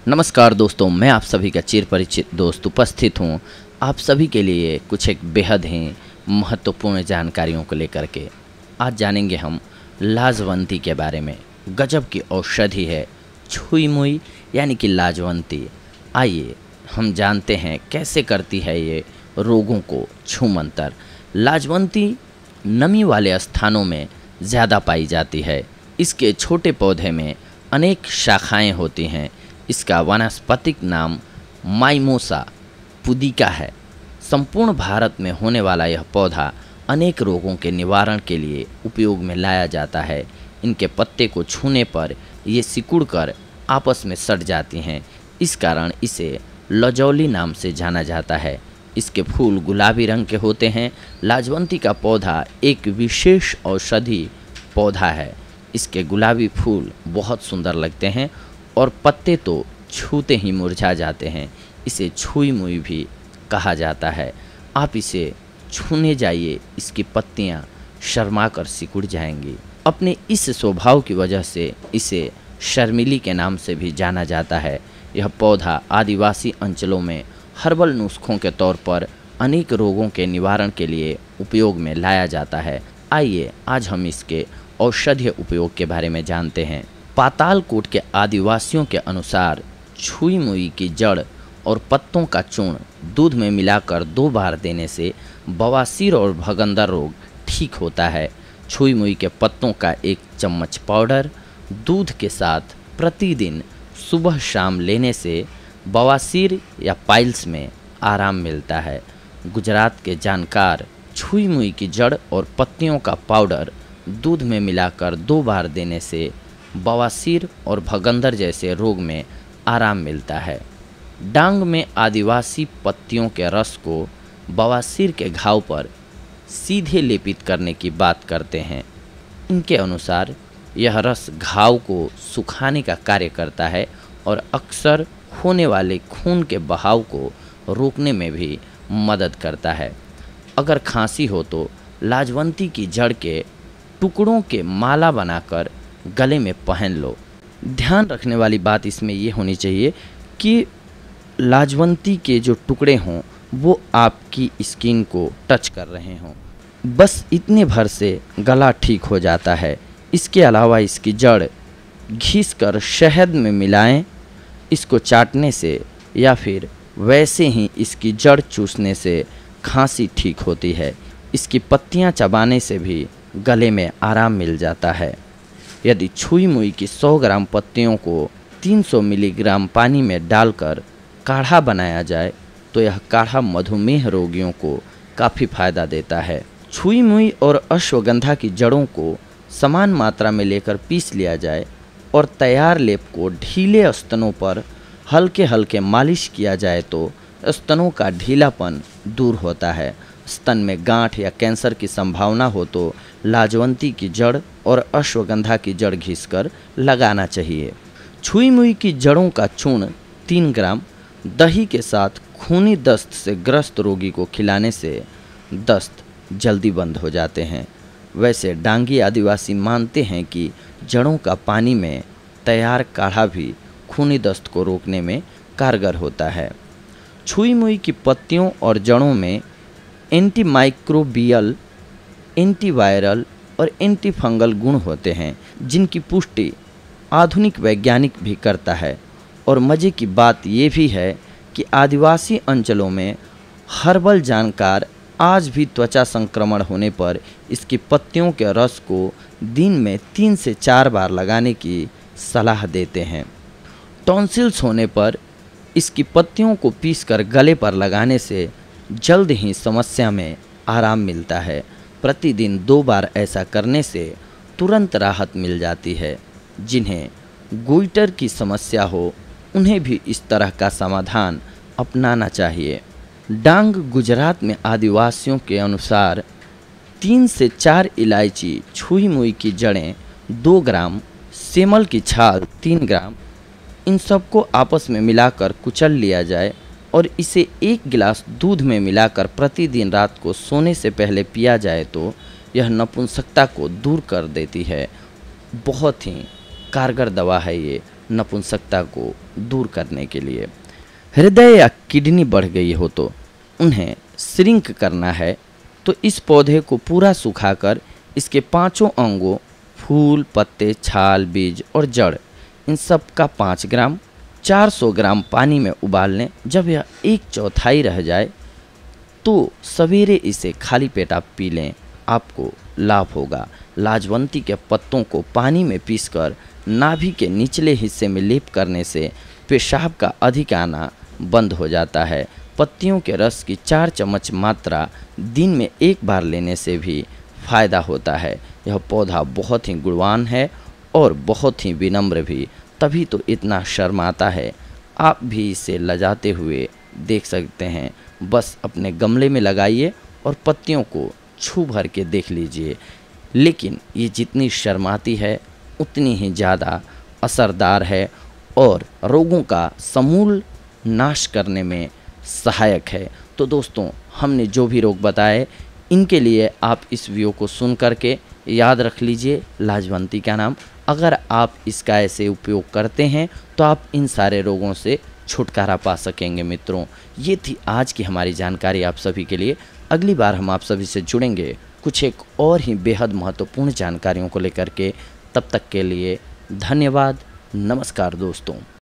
नमस्कार दोस्तों, मैं आप सभी का चिर परिचित दोस्त उपस्थित हूँ आप सभी के लिए कुछ एक बेहद ही महत्वपूर्ण जानकारियों को लेकर के। आज जानेंगे हम लाजवंती के बारे में। गजब की औषधि है छुई मुई यानी कि लाजवंती। आइए हम जानते हैं कैसे करती है ये रोगों को छूमंतर। लाजवंती नमी वाले स्थानों में ज़्यादा पाई जाती है। इसके छोटे पौधे में अनेक शाखाएं होती हैं। इसका वानस्पतिक नाम माइमोसा पुदिका है। संपूर्ण भारत में होने वाला यह पौधा अनेक रोगों के निवारण के लिए उपयोग में लाया जाता है। इनके पत्ते को छूने पर ये सिकुड़कर आपस में सट जाती हैं। इस कारण इसे लजौली नाम से जाना जाता है। इसके फूल गुलाबी रंग के होते हैं। लाजवंती का पौधा एक विशेष औषधि पौधा है। इसके गुलाबी फूल बहुत सुंदर लगते हैं और पत्ते तो छूते ही मुरझा जाते हैं। इसे छुई मुई भी कहा जाता है। आप इसे छूने जाइए, इसकी पत्तियां शर्मा कर सिकुड़ जाएंगी। अपने इस स्वभाव की वजह से इसे शर्मिली के नाम से भी जाना जाता है। यह पौधा आदिवासी अंचलों में हर्बल नुस्खों के तौर पर अनेक रोगों के निवारण के लिए उपयोग में लाया जाता है। आइए आज हम इसके औषधीय उपयोग के बारे में जानते हैं। पातालकोट के आदिवासियों के अनुसार छुई मुई की जड़ और पत्तों का चूर्ण दूध में मिलाकर 2 बार देने से बवासीर और भगंदर रोग ठीक होता है। छुई मुई के पत्तों का 1 चम्मच पाउडर दूध के साथ प्रतिदिन सुबह शाम लेने से बवासीर या पाइल्स में आराम मिलता है। गुजरात के जानकार छुई मुई की जड़ और पत्तियों का पाउडर दूध में मिलाकर 2 बार देने से बवासीर और भगंदर जैसे रोग में आराम मिलता है। डांग में आदिवासी पत्तियों के रस को बवासीर के घाव पर सीधे लेपित करने की बात करते हैं। इनके अनुसार यह रस घाव को सुखाने का कार्य करता है और अक्सर होने वाले खून के बहाव को रोकने में भी मदद करता है। अगर खांसी हो तो लाजवंती की जड़ के टुकड़ों के माला बनाकर गले में पहन लो। ध्यान रखने वाली बात इसमें ये होनी चाहिए कि लाजवंती के जो टुकड़े हों वो आपकी स्किन को टच कर रहे हों। बस इतने भर से गला ठीक हो जाता है। इसके अलावा इसकी जड़ घिस कर शहद में मिलाएं। इसको चाटने से या फिर वैसे ही इसकी जड़ चूसने से खांसी ठीक होती है। इसकी पत्तियां चबाने से भी गले में आराम मिल जाता है। यदि छुई मुई की 100 ग्राम पत्तियों को 300 मिलीग्राम पानी में डालकर काढ़ा बनाया जाए तो यह काढ़ा मधुमेह रोगियों को काफ़ी फायदा देता है। छुई मुई और अश्वगंधा की जड़ों को समान मात्रा में लेकर पीस लिया जाए और तैयार लेप को ढीले स्तनों पर हल्के हल्के मालिश किया जाए तो स्तनों का ढीलापन दूर होता है। स्तन में गांठ या कैंसर की संभावना हो तो लाजवंती की जड़ और अश्वगंधा की जड़ घिसकर लगाना चाहिए। छुई मुई की जड़ों का चूर्ण 3 ग्राम दही के साथ खूनी दस्त से ग्रस्त रोगी को खिलाने से दस्त जल्दी बंद हो जाते हैं। वैसे डांगी आदिवासी मानते हैं कि जड़ों का पानी में तैयार काढ़ा भी खूनी दस्त को रोकने में कारगर होता है। छुई मुई की पत्तियों और जड़ों में एंटीमाइक्रोबियल, एंटीवायरल और एंटीफंगल गुण होते हैं जिनकी पुष्टि आधुनिक वैज्ञानिक भी करता है। और मज़े की बात ये भी है कि आदिवासी अंचलों में हर्बल जानकार आज भी त्वचा संक्रमण होने पर इसकी पत्तियों के रस को दिन में 3 से 4 बार लगाने की सलाह देते हैं। टॉन्सिल्स होने पर इसकी पत्तियों को पीसकर गले पर लगाने से जल्द ही समस्या में आराम मिलता है। प्रतिदिन 2 बार ऐसा करने से तुरंत राहत मिल जाती है। जिन्हें गोइटर की समस्या हो उन्हें भी इस तरह का समाधान अपनाना चाहिए। डांग गुजरात में आदिवासियों के अनुसार 3 से 4 इलायची, छुई मुई की जड़ें 2 ग्राम, सेमल की छाल 3 ग्राम, इन सबको आपस में मिलाकर कुचल लिया जाए और इसे 1 गिलास दूध में मिलाकर प्रतिदिन रात को सोने से पहले पिया जाए तो यह नपुंसकता को दूर कर देती है। बहुत ही कारगर दवा है ये। नपुंसकता को दूर करने के लिए। हृदय या किडनी बढ़ गई हो तो उन्हें श्रिंक करना है तो इस पौधे को पूरा सुखाकर इसके 5 अंगों फूल, पत्ते, छाल, बीज और जड़, इन सब का 5 ग्राम 400 ग्राम पानी में उबाल लें। जब यह 1/4 रह जाए तो सवेरे इसे खाली पेट आप पी लें, आपको लाभ होगा। लाजवंती के पत्तों को पानी में पीसकर नाभि के निचले हिस्से में लेप करने से पेशाब का अधिक आना बंद हो जाता है। पत्तियों के रस की 4 चम्मच मात्रा दिन में 1 बार लेने से भी फायदा होता है। यह पौधा बहुत ही गुणवान है और बहुत ही विनम्र भी, तभी तो इतना शर्माता है। आप भी इसे लजाते हुए देख सकते हैं। बस अपने गमले में लगाइए और पत्तियों को छू भर के देख लीजिए। लेकिन ये जितनी शर्माती है उतनी ही ज़्यादा असरदार है और रोगों का समूल नाश करने में सहायक है। तो दोस्तों, हमने जो भी रोग बताए इनके लिए आप इस वीडियो को सुन करके याद रख लीजिए लाजवंती का नाम। अगर आप इसका ऐसे उपयोग करते हैं तो आप इन सारे रोगों से छुटकारा पा सकेंगे। मित्रों, ये थी आज की हमारी जानकारी आप सभी के लिए। अगली बार हम आप सभी से जुड़ेंगे कुछ एक और ही बेहद महत्वपूर्ण जानकारियों को लेकर के। तब तक के लिए धन्यवाद। नमस्कार दोस्तों।